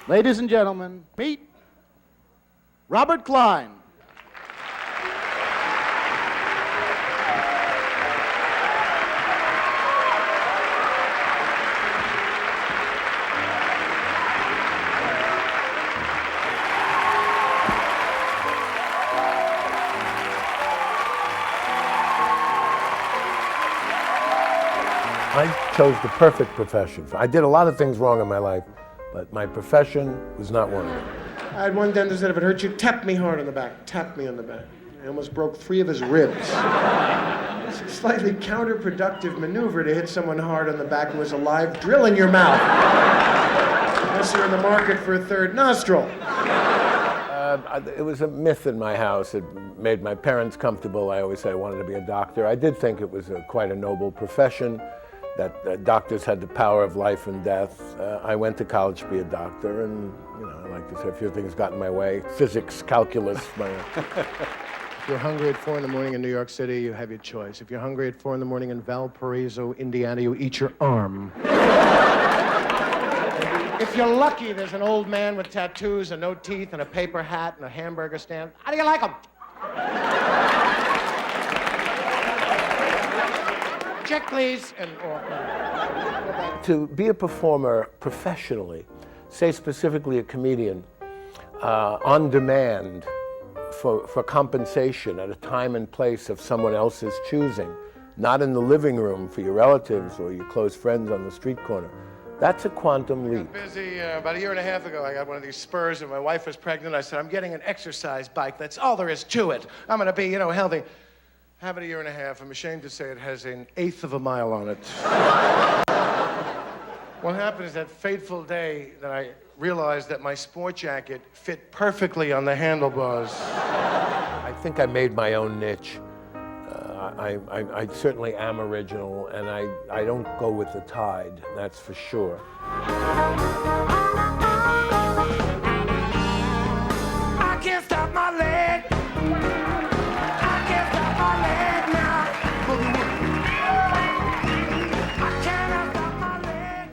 Ladies and gentlemen, meet Robert Klein. I chose the perfect profession. I did a lot of things wrong in my life, but my profession was not one of them. I had one dentist that if it hurt you, tap me hard on the back. Tap me on the back. I almost broke 3 of his ribs. It's a slightly counterproductive maneuver to hit someone hard on the back who has a live drill in your mouth. Unless you're in the market for a third nostril. It was a myth in my house. It made my parents comfortable. I always said I wanted to be a doctor. I did think it was quite a noble profession, that doctors had the power of life and death. I went to college to be a doctor, and I like to say a few things got in my way. Physics, calculus. If you're hungry at 4 in the morning in New York City, you have your choice. If you're hungry at 4 in the morning in Valparaiso, Indiana, you eat your arm. If you're lucky, there's an old man with tattoos and no teeth and a paper hat and a hamburger stand. How do you like them? Check, please. To be a performer professionally, say specifically a comedian, on demand for compensation at a time and place of someone else's choosing, not in the living room for your relatives or your close friends on the street corner, that's a quantum leap. I got busy about a year and a half ago. I got one of these spurs and my wife was pregnant. I said, I'm getting an exercise bike. That's all there is to it. I'm going to be, healthy. Have it a year and a half. I'm ashamed to say it has 1/8 of a mile on it. What happened is that fateful day that I realized that my sport jacket fit perfectly on the handlebars. I think I made my own niche. I certainly am original, and I don't go with the tide, that's for sure. I can't stop my leg. I can't stop my leg now. I cannot stop my leg.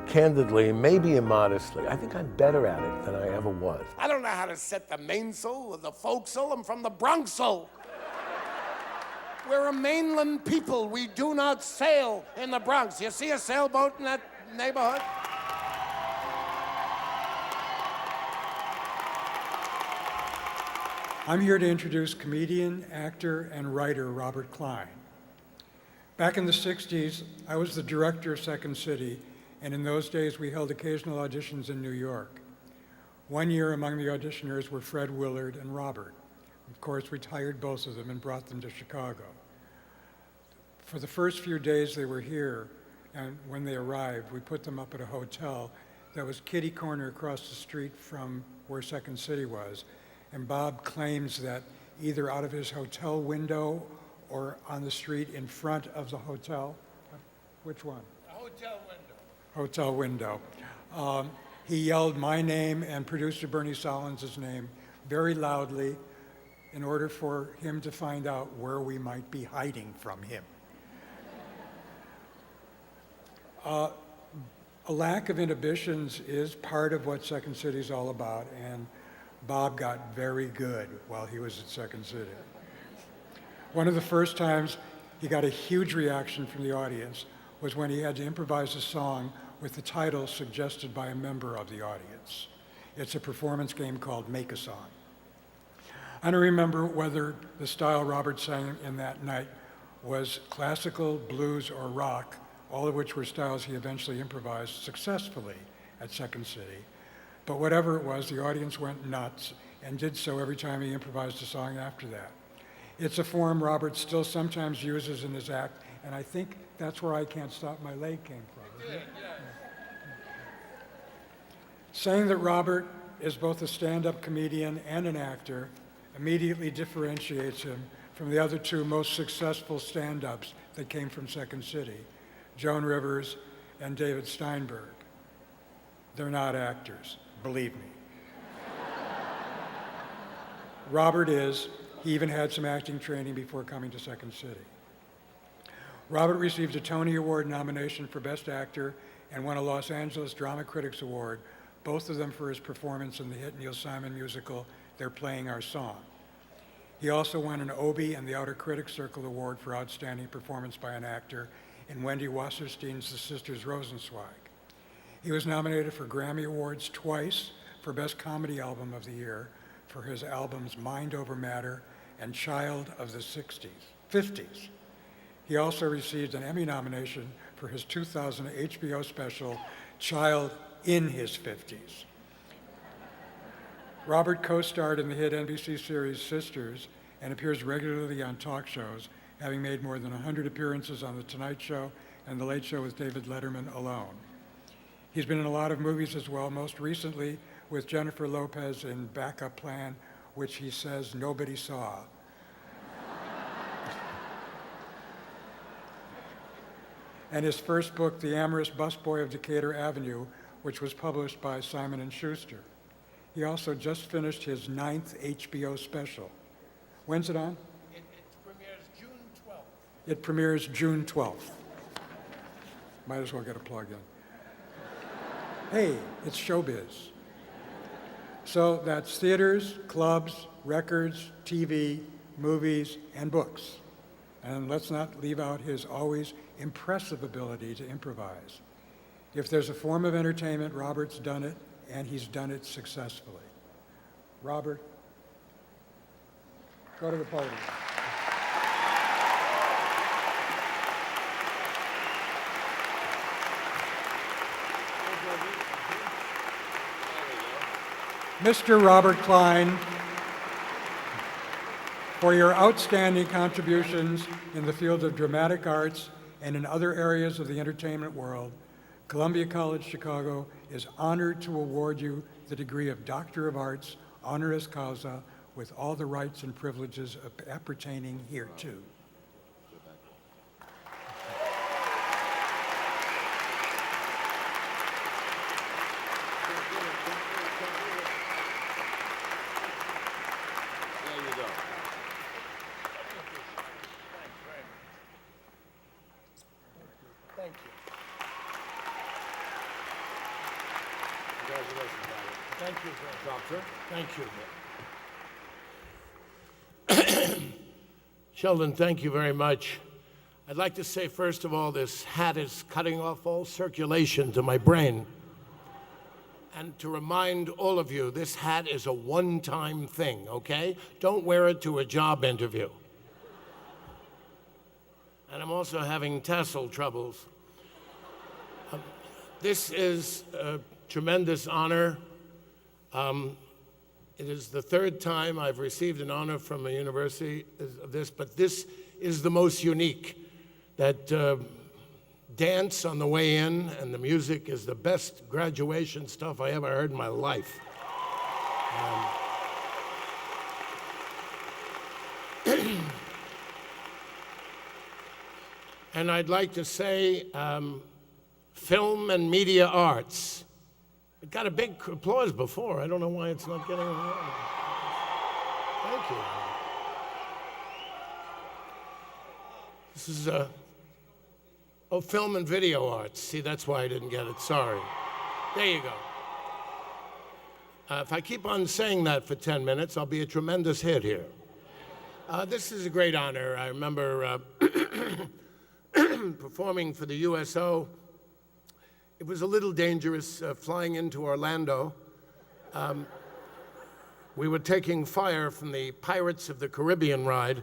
Candidly, maybe immodestly, I think I'm better at it than I ever was. I don't know how to set the mainsail or the forecastle. I'm from the Bronxel. We're a mainland people. We do not sail in the Bronx. You see a sailboat in that neighborhood? I'm here to introduce comedian, actor, and writer Robert Klein. Back in the 60s, I was the director of Second City, and in those days we held occasional auditions in New York. One year among the auditioners were Fred Willard and Robert. Of course, we hired both of them and brought them to Chicago. For the first few days they were here, and when they arrived, we put them up at a hotel that was kitty corner across the street from where Second City was. And Bob claims that either out of his hotel window or on the street in front of the hotel, which one? The hotel window. Hotel window. He yelled my name and producer Bernie Solins' name very loudly in order for him to find out where we might be hiding from him. A lack of inhibitions is part of what Second City is all about, and Bob got very good while he was at Second City. One of the first times he got a huge reaction from the audience was when he had to improvise a song with the title suggested by a member of the audience. It's a performance game called Make a Song. I don't remember whether the style Robert sang in that night was classical, blues, or rock, all of which were styles he eventually improvised successfully at Second City. But whatever it was, the audience went nuts and did so every time he improvised a song after that. It's a form Robert still sometimes uses in his act, and I think that's where I Can't Stop My Leg came from. Saying that Robert is both a stand-up comedian and an actor immediately differentiates him from the other two most successful stand-ups that came from Second City, Joan Rivers and David Steinberg. They're not actors, believe me. Robert is. He even had some acting training before coming to Second City. Robert received a Tony Award nomination for Best Actor and won a Los Angeles Drama Critics Award both of them for his performance in the hit Neil Simon musical, They're Playing Our Song. He also won an Obie and the Outer Critics Circle Award for Outstanding Performance by an Actor in Wendy Wasserstein's The Sisters Rosenzweig. He was nominated for Grammy Awards twice for Best Comedy Album of the Year for his albums Mind Over Matter and Child of the 50s. He also received an Emmy nomination for his 2000 HBO special, Child in His 50s. Robert co-starred in the hit NBC series Sisters and appears regularly on talk shows, having made more than 100 appearances on The Tonight Show and The Late Show with David Letterman alone. He's been in a lot of movies as well, most recently with Jennifer Lopez in Backup Plan, which he says nobody saw. And his first book, The Amorous Busboy of Decatur Avenue, which was published by Simon & Schuster. He also just finished his 9th HBO special. When's it on? It premieres June 12th. It premieres June 12th. Might as well get a plug in. Hey, it's showbiz. So that's theaters, clubs, records, TV, movies, and books. And let's not leave out his always impressive ability to improvise. If there's a form of entertainment, Robert's done it, and he's done it successfully. Robert, go to the podium. Mr. Robert Klein, for your outstanding contributions in the field of dramatic arts and in other areas of the entertainment world, Columbia College Chicago is honored to award you the degree of Doctor of Arts, honoris causa, with all the rights and privileges appertaining hereto. Thank you. Congratulations, Robert. Thank you, Doctor. Thank you. Sheldon, thank you very much. I'd like to say, first of all, this hat is cutting off all circulation to my brain. And to remind all of you, this hat is a one-time thing, okay? Don't wear it to a job interview. And I'm also having tassel troubles. This is a tremendous honor. It is the third time I've received an honor from a university of this, but this is the most unique. That dance on the way in and the music is the best graduation stuff I ever heard in my life. And I'd like to say, film and media arts. It got a big applause before. I don't know why it's not getting more. Thank you. This is film and video arts. See, that's why I didn't get it. Sorry. There you go. If I keep on saying that for 10 minutes, I'll be a tremendous hit here. This is a great honor. I remember performing for the USO. It was a little dangerous flying into Orlando. We were taking fire from the Pirates of the Caribbean ride.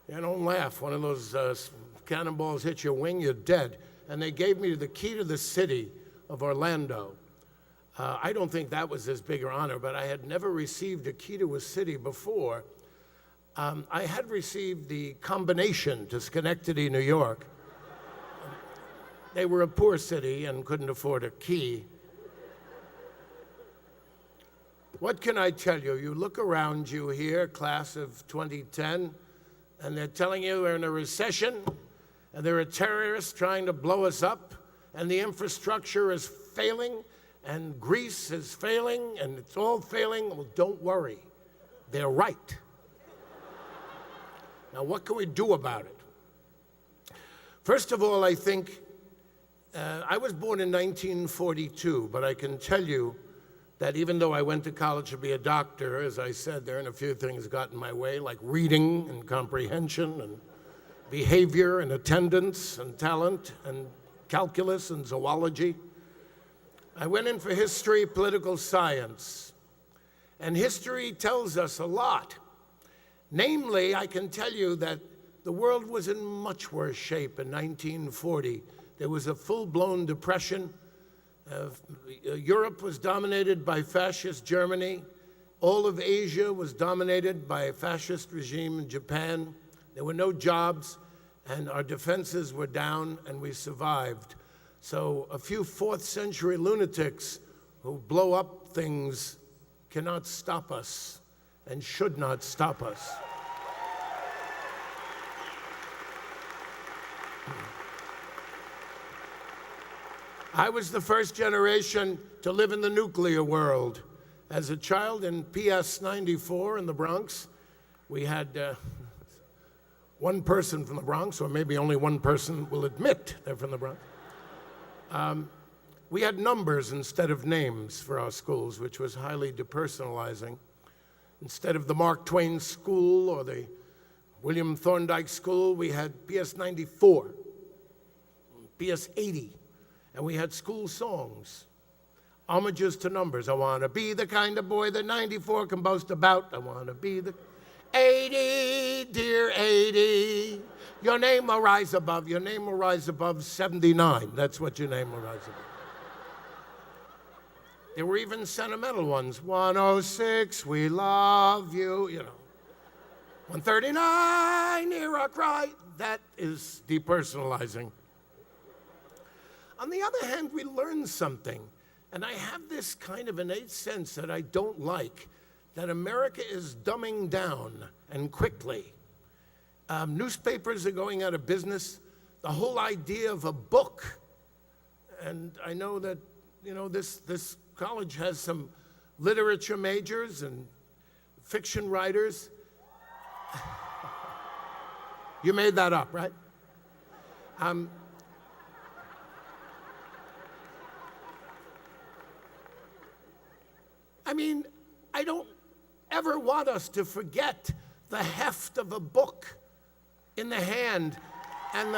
Yeah, don't laugh. One of those cannonballs hits your wing, you're dead. And they gave me the key to the city of Orlando. I don't think that was as big an honor, but I had never received a key to a city before. I had received the combination to Schenectady, New York. They were a poor city and couldn't afford a key. What can I tell you? You look around you here, class of 2010, and they're telling you we're in a recession, and there are terrorists trying to blow us up, and the infrastructure is failing, and Greece is failing, and it's all failing. Well, don't worry. They're right. Now, what can we do about it? First of all, I think I was born in 1942, but I can tell you that even though I went to college to be a doctor, as I said, there and a few things got in my way, like reading and comprehension and behavior and attendance and talent and calculus and zoology. I went in for history, political science, and history tells us a lot. Namely, I can tell you that the world was in much worse shape in 1940. There was a full-blown depression. Europe was dominated by fascist Germany. All of Asia was dominated by a fascist regime in Japan. There were no jobs, and our defenses were down, and we survived. So a few 4th century lunatics who blow up things cannot stop us and should not stop us. I was the first generation to live in the nuclear world. As a child in PS 94 in the Bronx, we had one person from the Bronx, or maybe only one person will admit they're from the Bronx. We had numbers instead of names for our schools, which was highly depersonalizing. Instead of the Mark Twain School or the William Thorndike School, we had PS 94, PS 80. And we had school songs, homages to numbers. I want to be the kind of boy that 94 can boast about. I want to be the 80, dear 80. Your name will rise above. Your name will rise above 79. That's what your name will rise above. There were even sentimental ones. 106, we love you, you know. 139, hear a cry. That is depersonalizing. On the other hand, we learn something, and I have this kind of innate sense that I don't like, that America is dumbing down, and quickly. Newspapers are going out of business. The whole idea of a book, and I know that, you know, this college has some literature majors and fiction writers. You made that up, right? I mean, I don't ever want us to forget the heft of a book in the hand and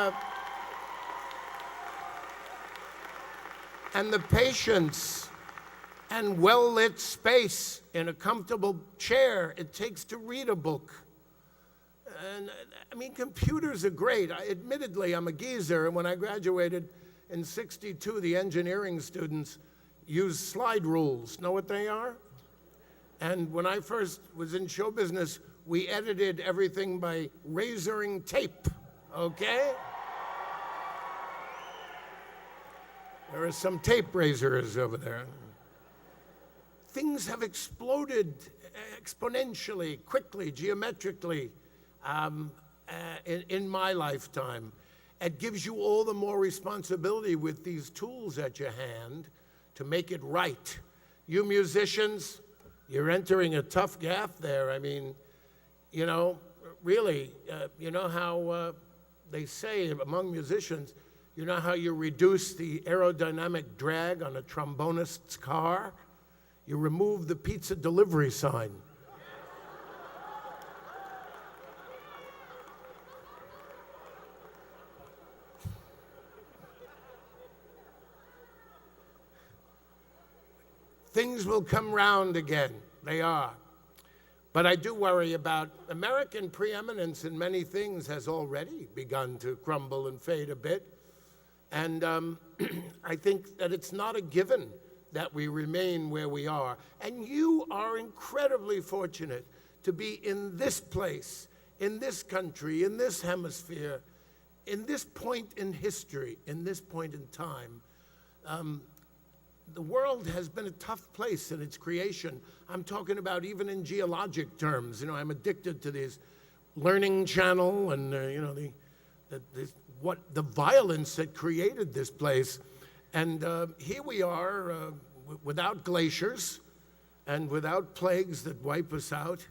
the patience and well-lit space in a comfortable chair it takes to read a book. And I mean, computers are great. Admittedly, I'm a geezer, and when I graduated in '62, the engineering students used slide rules. Know what they are? And when I first was in show business, we edited everything by razoring tape, okay? There are some tape razors over there. Things have exploded exponentially, quickly, geometrically in my lifetime. It gives you all the more responsibility with these tools at your hand to make it right. You musicians, you're entering a tough gap there. I mean, you know, really, you know how they say among musicians, you know how you reduce the aerodynamic drag on a trombonist's car? You remove the pizza delivery sign. Things will come round again. They are. But I do worry about American preeminence in many things has already begun to crumble and fade a bit. And I think that it's not a given that we remain where we are. And you are incredibly fortunate to be in this place, in this country, in this hemisphere, in this point in history, in this point in time. The world has been a tough place in its creation. I'm talking about even in geologic terms. You know, I'm addicted to this Learning Channel and, you know, the violence that created this place. And here we are without glaciers and without plagues that wipe us out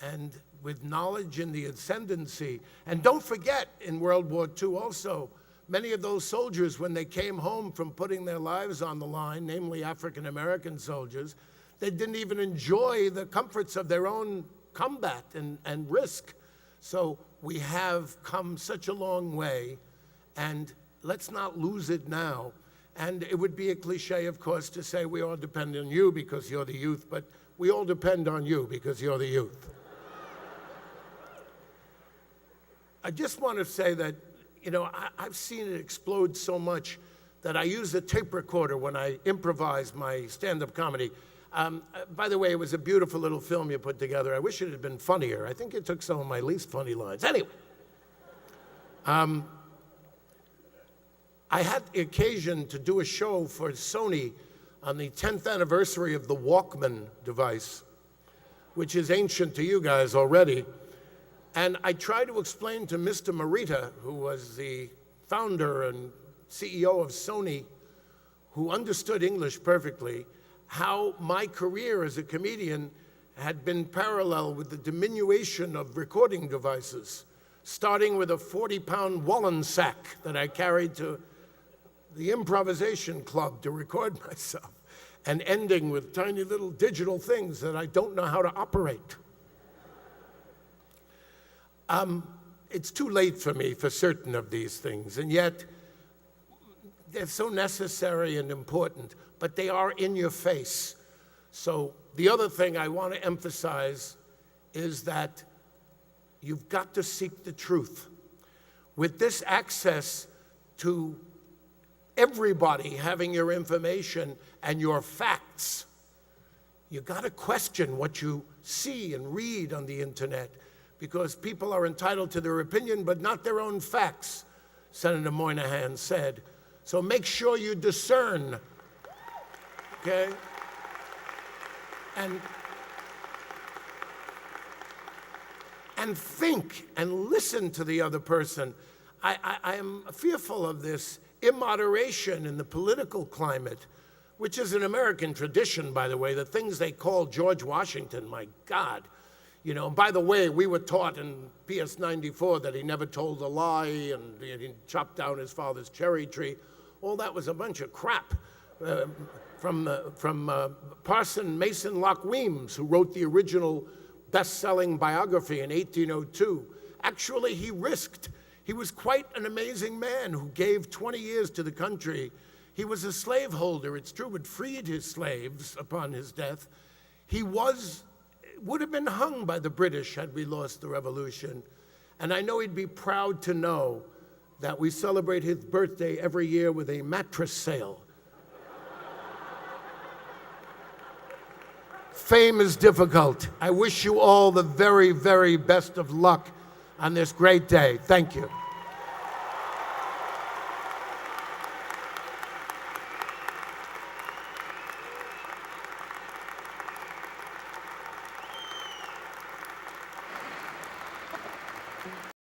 and with knowledge in the ascendancy. And don't forget, in World War II also, Many of those soldiers, when they came home from putting their lives on the line, namely African American soldiers, they didn't even enjoy the comforts of their own combat and risk. So we have come such a long way, and let's not lose it now. And it would be a cliche, of course, to say we all depend on you because you're the youth, but we all depend on you because you're the youth. I just want to say that, you know, I've seen it explode so much that I use a tape recorder when I improvise my stand-up comedy. By the way, it was a beautiful little film you put together. I wish it had been funnier. I think you took some of my least funny lines. Anyway, I had the occasion to do a show for Sony on the 10th anniversary of the Walkman device, which is ancient to you guys already. And I tried to explain to Mr. Morita, who was the founder and CEO of Sony, who understood English perfectly, how my career as a comedian had been parallel with the diminution of recording devices, starting with a 40-pound Wallen sack that I carried to the improvisation club to record myself, and ending with tiny little digital things that I don't know how to operate. It's too late for me for certain of these things, and yet they're so necessary and important, but they are in your face. So the other thing I want to emphasize is that you've got to seek the truth. With this access to everybody having your information and your facts, you got to question what you see and read on the internet, because people are entitled to their opinion, but not their own facts, Senator Moynihan said. So make sure you discern, okay? And think and listen to the other person. I am fearful of this immoderation in the political climate, which is an American tradition, by the way, the things they call George Washington, my God. You know, by the way, we were taught in PS 94 that he never told a lie and he chopped down his father's cherry tree. All that was a bunch of crap from Parson Mason Locke Weems, who wrote the original best-selling biography in 1802. Actually, he risked. He was quite an amazing man who gave 20 years to the country. He was a slaveholder, it's true, but freed his slaves upon his death. He would have been hung by the British had we lost the revolution. And I know he'd be proud to know that we celebrate his birthday every year with a mattress sale. Fame is difficult. I wish you all the very, very best of luck on this great day. Thank you.